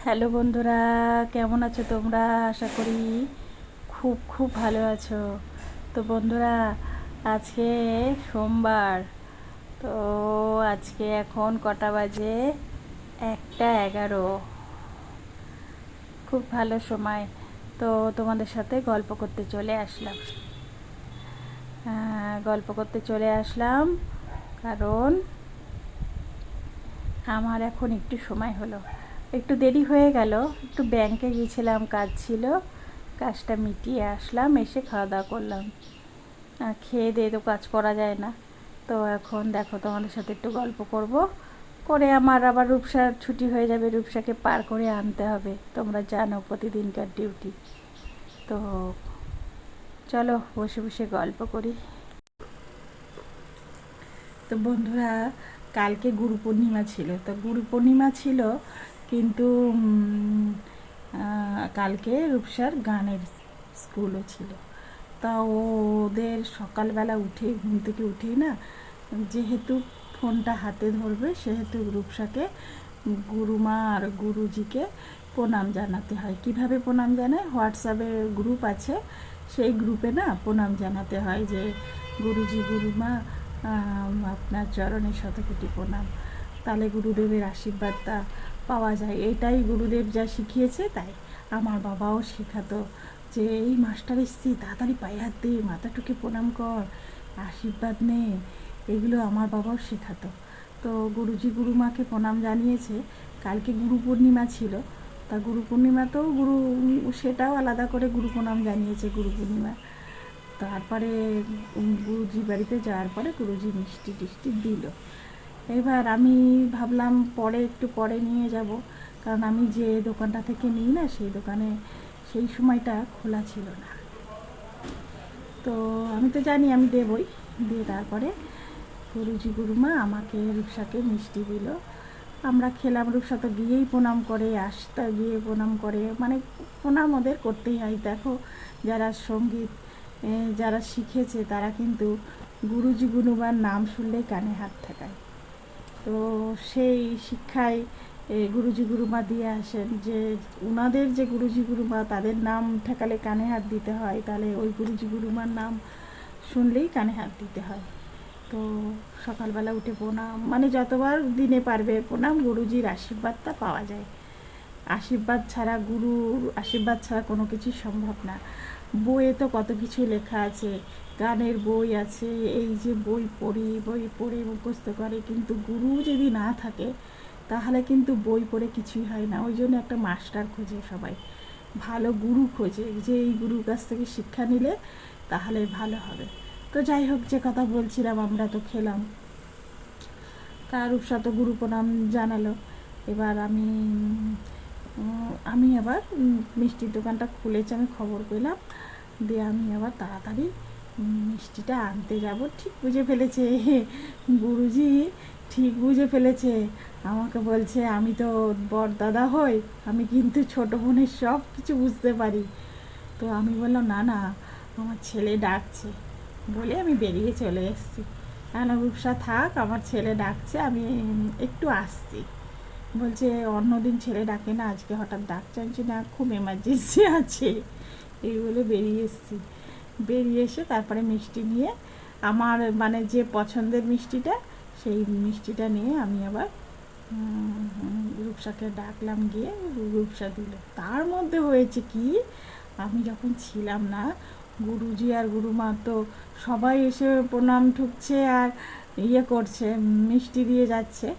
Hello বন্ধুরা, কেমন আছো তোমরা? আশা করি খুব খুব ভালো আছো। তো বন্ধুরা, আজকে সোমবার। তো আজকে এখন কটা বাজে? 1:11। খুব ভালো সময়। তো তোমাদের সাথে গল্প করতে চলে আসলাম। গল্প করতে চলে আসলাম কারণ আমার এখন একটু সময় হলো, একটু দেরি হয়ে গেল। একটু ব্যাংকে গিয়েছিলাম, কাজ ছিল, কাজটা মিটিয়ে আসলাম, এসে খাওয়া দাওয়া করলাম। খেয়ে দিয়ে তো কাজ করা যায় না। তো এখন দেখো তোমাদের সাথে একটু গল্প করব, করে আমার আবার রূপসার ছুটি হয়ে যাবে, রূপসাকে পার করে আনতে হবে, তোমরা জানো প্রতিদিনকার ডিউটি। তো চলো বসে বসে গল্প করি। তো বন্ধুরা, কালকে গুরু পূর্ণিমা ছিল। তো গুরু পূর্ণিমা ছিল, কিন্তু কালকে রূপসার গানের স্কুলও ছিল। তা ওদের সকালবেলা উঠে, ঘুম থেকে উঠেই না, যেহেতু ফোনটা হাতে ধরবে, সেহেতু রূপসাকে গুরুমা আর গুরুজিকে প্রণাম জানাতে হয়। কিভাবে প্রণাম জানায়? হোয়াটসঅ্যাপে গ্রুপ আছে, সেই গ্রুপে না প্রণাম জানাতে হয় যে গুরুজি গুরুমা আপনার চরণে শতকোটি প্রণাম। তাহলে গুরুদেবের আশীর্বাদটা পাওয়া যায়। এটাই গুরুদেব যা শিখিয়েছে, তাই আমার বাবাও শেখাতো যে এই মাস্টার এসছি, তাড়াতাড়ি পায়ে হাত দিয়ে মাথা টুকে প্রণাম কর, আশীর্বাদ নে। এগুলো আমার বাবাও শেখাতো। তো গুরুজি গুরুমাকে প্রণাম জানিয়েছে। কালকে গুরু পূর্ণিমা ছিল, তা গুরু পূর্ণিমাতেও সেটাও আলাদা করে গুরু প্রণাম জানিয়েছে গুরু পূর্ণিমা। তারপরে গুরুজি বাড়িতে যাওয়ার পরে গুরুজি মিষ্টি টিষ্টি দিল। এবার আমি ভাবলাম পরে একটু পরে নিয়ে যাব, কারণ আমি যে দোকানটা থেকে নিই না, সেই দোকানে সেই সময়টা খোলা ছিল না। তো আমি তো জানি আমি দেবই। দিয়ে তারপরে গুরুজি গুরুমা আমাকে রূপসাকে মিষ্টি দিল। আমরা খেলাম। রূপসা তো গিয়েই প্রণাম করে, আসতে গিয়ে প্রণাম করে, মানে প্রণাম ওদের করতেই হয়। দেখো, যারা সঙ্গীত যারা শিখেছে, তারা কিন্তু গুরুজি গুরুমার নাম শুনলেই কানে হাত ঠেকায়। তো সেই শিক্ষায় গুরুজি গুরুমা দিয়ে আসেন যে ওনাদের যে গুরুজি গুরুমা, তাদের নাম ঠেকালে কানে হাত দিতে হয়, তাহলে ওই গুরুজি গুরুমার নাম শুনলেই কানে হাত দিতে হয়। তো সকালবেলা উঠে প্রণাম, মানে যতবার দিনে পারবে প্রণাম, গুরুজির আশীর্বাদটা পাওয়া যায়। আশীর্বাদ ছাড়া, গুরুর আশীর্বাদ ছাড়া কোনো কিছুই সম্ভব না। বইয়ে তো কত কিছু লেখা আছে, গানের বই আছে, এই যে বই পড়ে মুখস্থ করে, কিন্তু গুরু যদি না থাকে তাহলে কিন্তু বই পড়ে কিছুই হয় না। ওই জন্য একটা মাস্টার খোঁজে সবাই, ভালো গুরু খোঁজে, যে এই গুরুর কাছ থেকে শিক্ষা নিলে তাহলে ভালো হবে। তো যাই হোক, যে কথা বলছিলাম, আমরা তো খেলাম, তার রূপসাত গুরু প্রণাম জানালো। এবার আমি আবার মিষ্টির দোকানটা খুলেছে, আমি খবর পেলাম। দিয়ে আমি আবার তাড়াতাড়ি মিষ্টিটা আনতে যাব। ঠিক বুঝে ফেলেছে গুরুজি, ঠিক বুঝে ফেলেছে। আমাকে বলছে আমি তো বড় দাদা হই, আমি কিন্তু ছোটো বোনের সব কিছু বুঝতে পারি। তো আমি বললাম না না, আমার ছেলে ডাকছে, বলে আমি বেরিয়ে চলে এসেছি। রূপসা থাক, আমার ছেলে ডাকছে, আমি একটু আসছি। বলছে অন্যদিন ছেলে ডাকে না, আজকে হঠাৎ ডাকছে। আমি না, খুব এমার্জেন্সি আছে, এই বলে বেরিয়ে এসেছি। বেরিয়ে এসে তারপরে মিষ্টি নিয়ে, আমার মানে যে পছন্দের মিষ্টিটা, সেই মিষ্টিটা নিয়ে আমি আবার রূপসাকে ডাকলাম, গিয়ে রূপসা দিল। তার মধ্যে হয়েছে কি, আমি যখন ছিলাম না, গুরুজি আর গুরুমা তো সবাই এসে প্রণাম ঠুকছে আর করছে, মিষ্টি দিয়ে যাচ্ছে।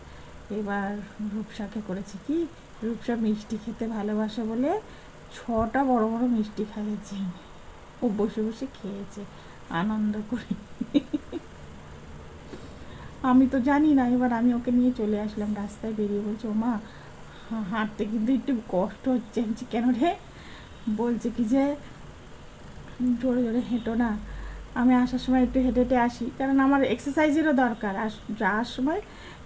এবার রূপসাকে করেছে কি, রূপসা মিষ্টি খেতে ভালোবাসে বলে 6টা বড় বড় মিষ্টি খাইয়েছে। ও বসে বসে খেয়েছে আনন্দ করে। আমি তো জানি না। এবার আমি ওকে নিয়ে চলে আসলাম, রাস্তায় বেরিয়ে বলছে ও মা, হাঁটতে কিন্তু একটু কষ্ট হচ্ছে। আমি কেন রে? বলছে কি যে জোরে জোরে হেঁটো না, আমি আসার সময় একটু হেঁটে হেঁটে আসি, কারণ আমার এক্সারসাইজেরও দরকার। আর যাওয়ার সময়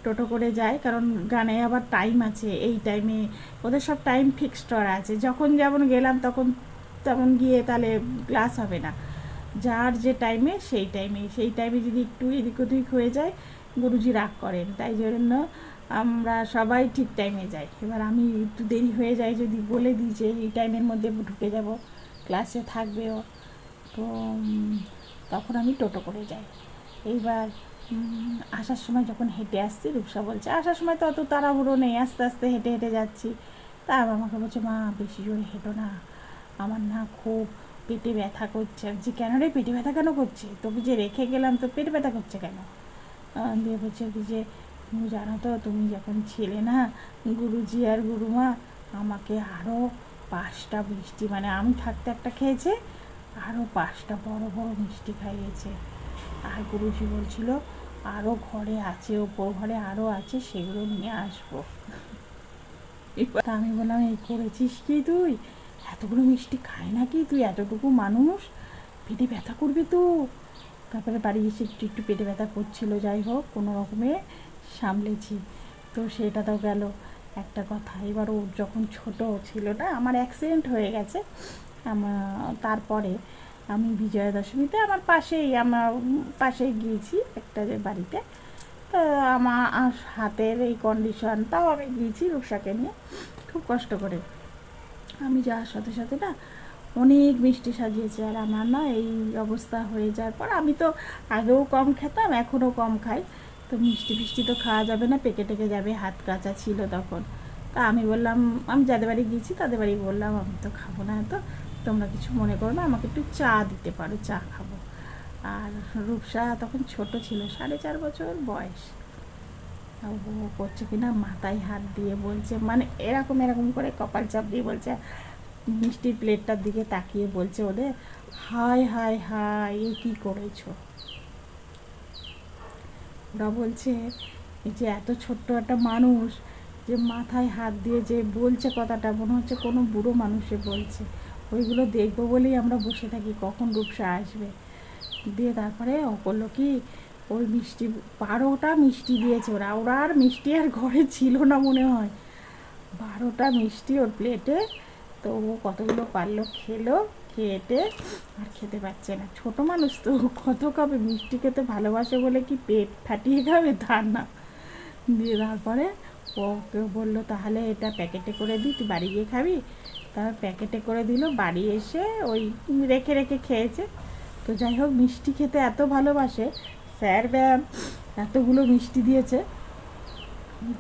টোটো করে যাই, কারণ গানে আবার টাইম আছে, এই টাইমে ওদের সব টাইম ফিক্সড করা আছে। যখন যেমন গেলাম তখন তেমন গিয়ে তাহলে ক্লাস হবে না। যার যে টাইমে সেই টাইমে যদি একটু এদিক ওদিক হয়ে যায়, গুরুজি রাগ করেন। তাই জন্য আমরা সবাই ঠিক টাইমে যাই। এবার আমি একটু দেরি হয়ে যায় যদি বলে দিই যে এই টাইমের মধ্যে ঢুকে যাব, ক্লাসে থাকবেও, তো তখন আমি টোটো করে যাই। এইবার আসার সময় যখন হেঁটে আসছি, রূপসা বলছে আসার সময় তো অত তাড়াহুড়ো নেই, আস্তে আস্তে হেঁটে হেঁটে যাচ্ছি। তা আমাকে বলছে মা বেশি জোরে হেঁটো না, আমার না খুব পেটে ব্যথা করছে। যে কেন রে, পেটে ব্যথা কেন করছে? তোকে যে রেখে গেলাম তো পেটে ব্যথা করছে কেন? দিয়ে বলছে কি যে তুমি জানো তো, তুমি যখন ছিলে না, গুরুজি আর গুরুমা আমাকে আরও 5টা মিষ্টি, মানে আমি থাকতে একটা খেয়েছে, আরও 5টা বড় বড় মিষ্টি খাইয়েছে। আর গুরুজি বলছিল আরও ঘরে আছে, ওপর ঘরে আরও আছে, সেগুলো নিয়ে আসবো। তা আমি বললাম এই করেছিস কি তুই? এতগুলো মিষ্টি খায় নাকি? তুই এতটুকু মানুষ, পেটে ব্যথা করবে তো। তারপরে বাড়ি এসে একটু একটু পেটে ব্যথা করছিল, যাই হোক কোনো রকমে সামলেছি। তো সেটা তো গেল একটা কথা। এবার ও যখন ছোট ছিল না, আমার অ্যাক্সিডেন্ট হয়ে গেছে, তারপরে আমি বিজয়া দশমীতে আমার পাশেই গিয়েছি একটা যে বাড়িতে। তো আমার হাতের এই কন্ডিশন, তাও আমি গিয়েছি রূপসাকে নিয়ে খুব কষ্ট করে। আমি যাওয়ার সাথে সাথে না অনেক মিষ্টি সাজিয়েছে, আর আমার না এই অবস্থা হয়ে যাওয়ার পর, আমি তো আগেও কম খেতাম, এখনও কম খাই, তো মিষ্টি ফিষ্টি তো খাওয়া যাবে না, পেকে টেকে যাবে, হাত কাঁচা ছিল তখন। তা আমি বললাম, আমি যাদের বাড়ি গিয়েছি তাদের বাড়ি বললাম আমি তো খাবো না, তো তোমরা কিছু মনে করো না, আমাকে একটু চা দিতে পারো, চা খাবো। আর রূপসা তখন ছোট ছিল, 4.5 বছর বয়স। ও করছে কিনা মাথায় হাত দিয়ে বলছে, মানে এরকম এরকম করে কপাল চাপ দিয়ে বলছে, মিষ্টির প্লেটটার দিকে তাকিয়ে বলছে ওদের, হায় হায় হায় এ কী করেছো? ওরা বলছে এই যে এত ছোট্ট একটা মানুষ যে মাথায় হাত দিয়ে যে বলছে কথাটা, মনে হচ্ছে কোনো বুড়ো মানুষে বলছে। ওইগুলো দেখবো বলেই আমরা বসে থাকি কখন রূপসা আসবে। দিয়ে তারপরে ও করলো কি, ওই মিষ্টি 12টা মিষ্টি দিয়েছে ওরা, আর মিষ্টি আর ঘরে ছিল না মনে হয়, 12টা মিষ্টি ওর প্লেটে। তো ও কতগুলো পারলো, খেলো, খেয়ে আর খেতে পারছে না, ছোটো মানুষ তো কত খাবে, মিষ্টি খেতে ভালোবাসে বলে কি পেট ফাটিয়ে খাবে তা না। দিয়ে তারপরে ওকে বললো তাহলে এটা প্যাকেটে করে দিই, তুই বাড়ি গিয়ে খাবি। তার প্যাকেটে করে দিল, বাড়ি এসে ওই রেখে রেখে খেয়েছে। তো যাই হোক, মিষ্টি খেতে এত ভালোবাসে, স্যার ব্যায়াম এতগুলো মিষ্টি দিয়েছে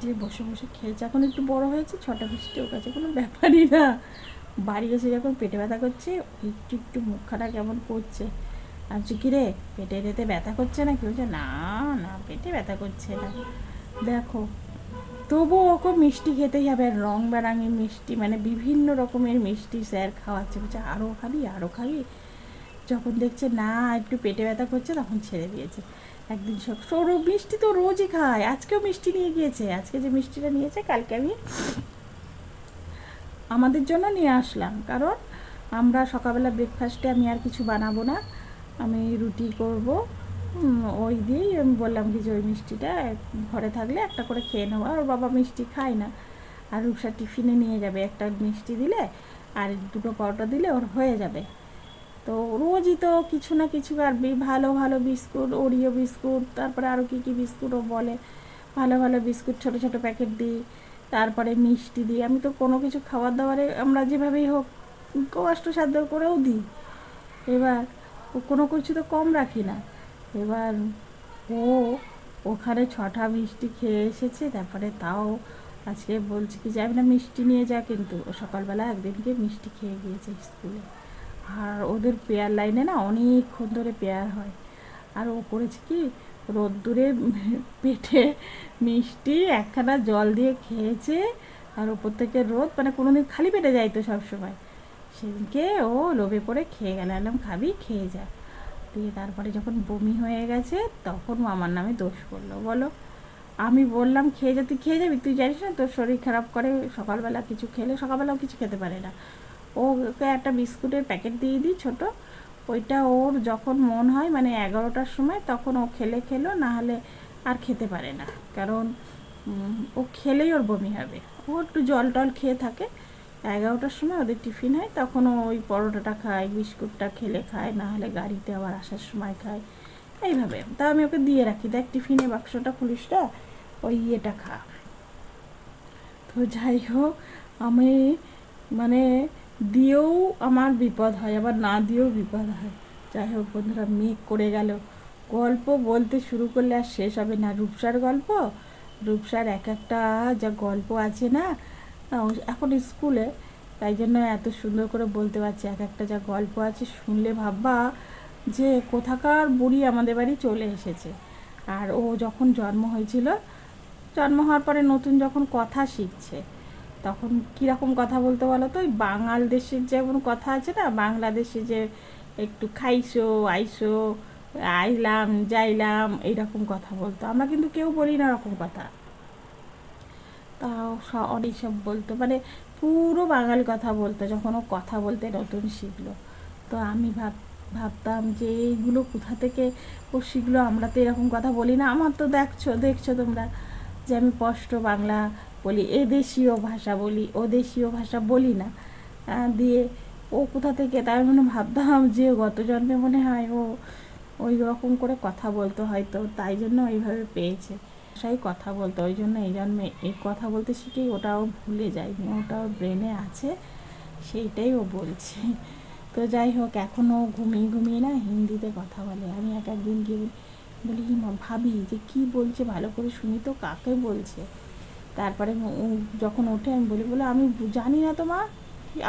যে বসে বসে খেয়েছে। এখন একটু বড় হয়েছে, 6টা মিষ্টি ওর কাছে কোনো ব্যাপারই না। বাড়ি এসে যখন পেটে ব্যথা করছে, একটু একটু মুখখানা কেমন করছে, আর কি রে পেটে রেতে ব্যথা করছে না? কি বলছে, না না পেটে ব্যথা করছে না। দেখো, তবুও ওকে মিষ্টি খেতেই হবে, রং বেরঙের মিষ্টি, মানে বিভিন্ন রকমের মিষ্টি স্যার খাওয়াচ্ছে, বলছে আরও খাবি আরও খাবি। যখন দেখছে না একটু পেটে ব্যথা করছে, তখন ছেড়ে দিয়েছে। একদিন সৌরভ মিষ্টি তো রোজই খায়, আজকেও মিষ্টি নিয়ে গিয়েছে। আজকে যে মিষ্টিটা নিয়েছে, কালকে আমি আমাদের জন্য নিয়ে আসলাম, কারণ আমরা সকালবেলা ব্রেকফাস্টে আমি আর কিছু বানাবো না, আমি রুটি করব। ওই দিয়েই আমি বললাম কি যে ওই মিষ্টিটা ঘরে থাকলে একটা করে খেয়ে নেবো। আর ওর বাবা মিষ্টি খায় না, আর রূপসা টিফিনে নিয়ে যাবে, একটা মিষ্টি দিলে আর 2টো পরোটা দিলে ওর হয়ে যাবে। তো রোজই তো কিছু না কিছু, আর ভালো ভালো বিস্কুট, ওরিও বিস্কুট, তারপরে আরও কী কী বিস্কুটও বলে, ভালো ভালো বিস্কুট ছোটো ছোটো প্যাকেট দিই, তারপরে মিষ্টি দিই। আমি তো কোনো কিছু খাবার দাবারে আমরা যেভাবেই হোক কষ্টসাধ্য করেও দিই। এবার কোনো কিছু তো কম রাখি না। এবার ও ওখানে 6টা মিষ্টি খেয়ে এসেছে, তারপরে তাও আজকে বলছি কি যাবি না মিষ্টি নিয়ে যা, কিন্তু ও সকালবেলা একদিনকে মিষ্টি খেয়ে গিয়েছে স্কুলে। আর ওদের পেয়ার লাইনে না অনেকক্ষণ ধরে পেয়ার হয়, আর ও করেছে কি, রোদ্দুরে পেটে মিষ্টি একখানা জল দিয়ে খেয়েছে, আর ওপর থেকে রোদ, মানে কোনো দিন খালি পেটে যায় তো সবসময়, সেদিনকে ও লোভে পড়ে খেয়ে গেল। এলাম খাবি, খেয়ে যা। দিয়ে তারপরে যখন বমি হয়ে গেছে, তখন আমার নামে দোষ করলো। বলো, আমি বললাম খেয়ে যা, তুই খেয়ে যাবি, তুই জানিস না তোর শরীর খারাপ করে, সকালবেলা কিছু খেলে, সকালবেলাও কিছু খেতে পারে না। ওকে একটা বিস্কুটের প্যাকেট দিয়ে দিই ছোটো, ওইটা ওর যখন মন হয়, মানে 11টার সময়, তখন ও খেলো, না হলে আর খেতে পারে না, কারণ ও খেলেই ওর বমি হবে। ও একটু জল টল খেয়ে থাকে, 11টার সময় ওদের টিফিন হয়, তখন ও ওই পরোটাটা খায়, বিস্কুটটা খেলে খায়, না হলে গাড়িতে আবার আসার সময় খায়, এইভাবে। তা আমি ওকে দিয়ে রাখি, দেখ টিফিনে বাক্সটা খুলিস না, ওই ইয়েটা খা, তো যাই হোক, আমি মানে দিয়েও আমার বিপদ হয়, আবার না দিয়েও বিপদ হয়। যাই হোক বন্ধুরা, মেঘ করে গেল। গল্প বলতে শুরু করলে আর শেষ হবে না। রূপসার গল্প, রূপসার এক একটা যা গল্প আছে না, এখন স্কুলে, তাই জন্য এত সুন্দর করে বলতে পারছি। এক একটা যা গল্প আছে শুনলে ভাববা যে কোথাকার বুড়ি আমাদের বাড়ি চলে এসেছে। আর ও যখন জন্ম হয়েছিল, জন্ম হওয়ার পরে নতুন যখন কথা শিখছে, তখন কীরকম কথা বলতে বলো তো? ওই বাঙাল দেশের যেমন কথা আছে না, বাংলাদেশে যে একটু খাইছো আইসো, আইলাম যাইলাম, এইরকম কথা বলতো। আমরা কিন্তু কেউ বলি না ওরকম কথা, তাও অনেক সব বলতো, মানে পুরো বাঙালি কথা বলতো যখন ও কথা বলতে নতুন শিখলো। তো আমি ভাবতাম যে এইগুলো কোথা থেকে ও শিখলো, আমরা তো এরকম কথা বলি না। আমার তো দেখছো তোমরা যে আমি স্পষ্ট বাংলা বলি, এদেশীয় ভাষা বলি, ও দেশীয় ভাষা বলি না। দিয়ে ও কোথা থেকে, তাই মনে ভাবতাম যে গত জন্মে মনে হয় ও ওই রকম করে কথা বলতো হয়তো, তাই জন্য ওইভাবে পেয়েছে। ভাষাই কথা বলতো, ওই জন্য এই জন্মে এই কথা বলতে শিখেই ওটাও ভুলে যায়নি, ওটাও ব্রেনে আছে, সেইটাই ও বলছে। তো যাই হোক, এখনও ঘুমিয়ে না হিন্দিতে কথা বলে। আমি একদিন গিয়ে বলি ভাবি যে কী বলছে, ভালো করে শুনি তো কাকে বলছে। তারপরে যখন ওঠে আমি বলে আমি জানি না তো মা,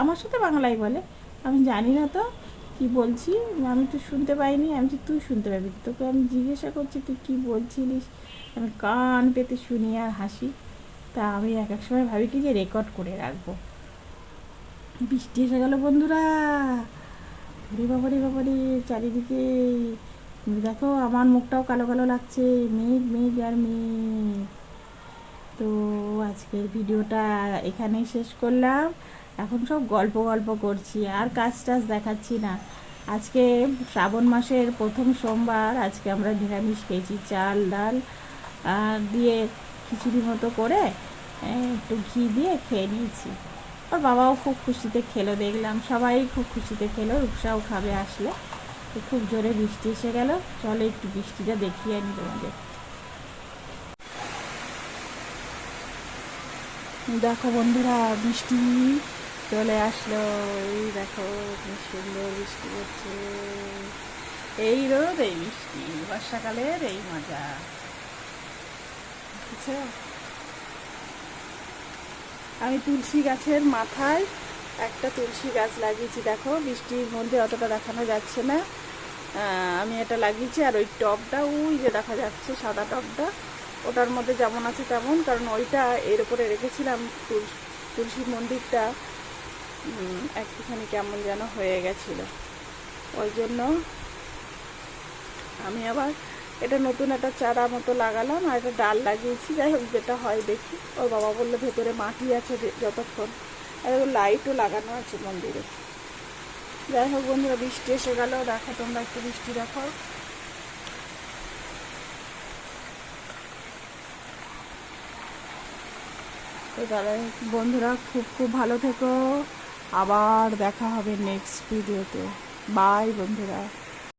আমার সাথে বাংলায় বলে, আমি জানি না তো কি বলছি, আমি তো শুনতে পাইনি। আমি যে তুই শুনতে পাবি, তোকে আমি জিজ্ঞাসা করছি তুই কী বলছিলিস, আমি কান পেতে শুনি আর হাসি। তা আমি এক সময় ভাবি কি যে রেকর্ড করে রাখবো। বৃষ্টি এসে গেল বন্ধুরা, রে বাবারে চারিদিকে দেখো, আমার মুখটাও কালো কালো লাগছে, মেঘ আর মেঘ। তো আজকের ভিডিওটা এখানেই শেষ করলাম। এখন সব গল্প করছি, আর কাজ টাজ দেখাচ্ছি না। আজকে শ্রাবণ মাসের প্রথম সোমবার, আজকে আমরা নিরামিষ খেয়েছি, চাল ডাল দিয়ে খিচুড়ি মতো করে একটু ঘি দিয়ে খেয়ে নিয়েছি। আর বাবাও খুব খুশিতে খেলো, দেখলাম সবাই খুব খুশিতে খেলো, রূপসাও খাবে আসলে। তো খুব জোরে বৃষ্টি এসে গেল, চলো একটু বৃষ্টিটা দেখিয়ে আনি তোমাদের। দেখো বন্ধুরা, বৃষ্টি চলে আসলো, এই দেখো কি সুন্দর বৃষ্টি হচ্ছে, এই রোদ এই বৃষ্টি, বর্ষাকালের এই মজা, বুঝছো? আমি তুলসী গাছের মাথায় একটা তুলসী গাছ লাগিয়েছি, দেখো বৃষ্টির মধ্যে অতটা দেখানো যাচ্ছে না, আমি এটা লাগিয়েছি। আর ওই টবটা ওই যে দেখা যাচ্ছে সাদা টবটা, ওটার মধ্যে যেমন আছে তেমন, কারণ ওইটা এর উপরে রেখেছিলাম, তুলসী মন্দিরটা একটুখানি কেমন যেন হয়ে গেছিলো, ওই জন্য আমি আবার এটা নতুন একটা চারা মতো লাগালাম, আর একটা ডাল লাগিয়েছি। যাই হোক যেটা হয় দেখি। ওর বাবা বললো ভেতরে মাটি আছে যতক্ষণ, আর লাইটও লাগানো আছে মন্দিরে। যাই হোক বন্ধুরা, বৃষ্টি এসে গেল, দেখো তোমরা একটু বৃষ্টি দেখো। তো তাহলে বন্ধুরা খুব ভালো থেকো, আবার দেখা হবে নেক্সট ভিডিওতে। বাই বন্ধুরা।